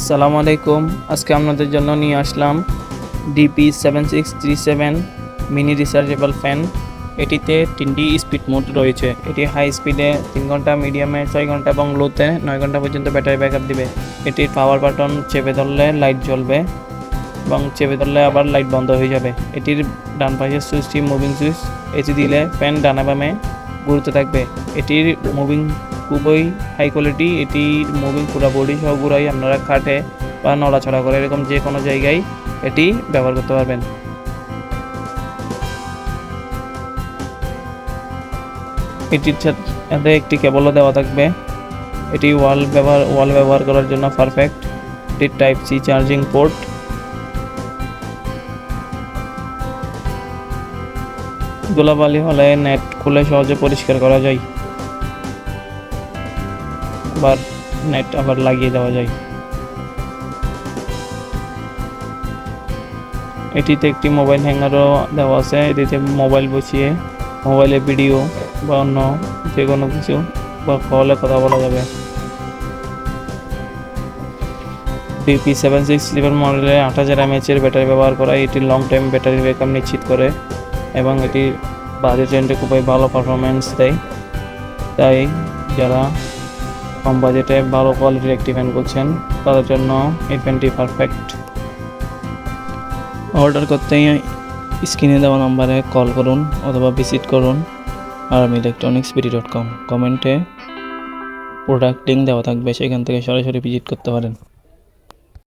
আসসালামু আলাইকুম। আজকে আপনাদের জন্য নিয়ে আসলাম DP7637 মিনি রিচার্জেবল ফ্যান। এটিতে 3টি স্পিড মোড রয়েছে। এটি হাই স্পিডে 3 ঘন্টা, মিডিয়ামে 6 ঘন্টা এবং লোতে 9 ঘন্টা পর্যন্ত ব্যাটারি ব্যাকআপ দিবে। এটির পাওয়ার বাটন চেপে ধরলে লাইট জ্বলবে এবং চেপে ধরলে আবার লাইট বন্ধ হয়ে যাবে। এটির ডান পাশের সুইচটি মুভিং সুইচ, এটি দিলে ফ্যান ডানে বামে ঘুরতে থাকবে। এটির মুভিং খুবই হাই কোয়ালিটি। এটির মুভিং পুরো বডি সহ ঘুরাই আপনারা কাটে বা নড়াচড়া করে এরকম যে কোনো জায়গায় এটি ব্যবহার করতে পারবেন। এটির সাথে একটি কেবলও দেওয়া থাকবে। এটি ওয়াল ব্যবহার করার জন্য পারফেক্ট। এটির টাইপ সি চার্জিং পোর্ট। ধুলাবালি হলে নেট খুলে সহজে পরিষ্কার করা যায়, আবার নেট আবার লাগিয়ে দেওয়া যায়। এটিতে একটি মোবাইল হ্যাঙ্গারও দেওয়া আছে। এটিতে মোবাইল বসিয়ে মোবাইলে ভিডিও বা অন্য যে কোনো কিছু বা কলে কথা বলা যাবে। DP7637 মডেলে 8000 mAh ব্যাটারি ব্যবহার করা। এটি লং টাইম ব্যাটারি ব্যাকআপ নিশ্চিত করে এবং এটি বাজেট রেঞ্জে খুবই ভালো পারফরমেন্স দেয়। তাই যারা কম বাজেটে ভালো কোয়ালিটির একটি ফ্যান করছেন তাদের জন্য এই ফ্যানটি পারফেক্ট। অর্ডার করতে স্ক্রিনে দেওয়া নাম্বারে কল করুন অথবা ভিজিট করুন aramilectronicsbd.com। কমেন্টে প্রোডাক্ট লিঙ্ক দেওয়া থাকবে, সেখান থেকে সরাসরি ভিজিট করতে পারেন।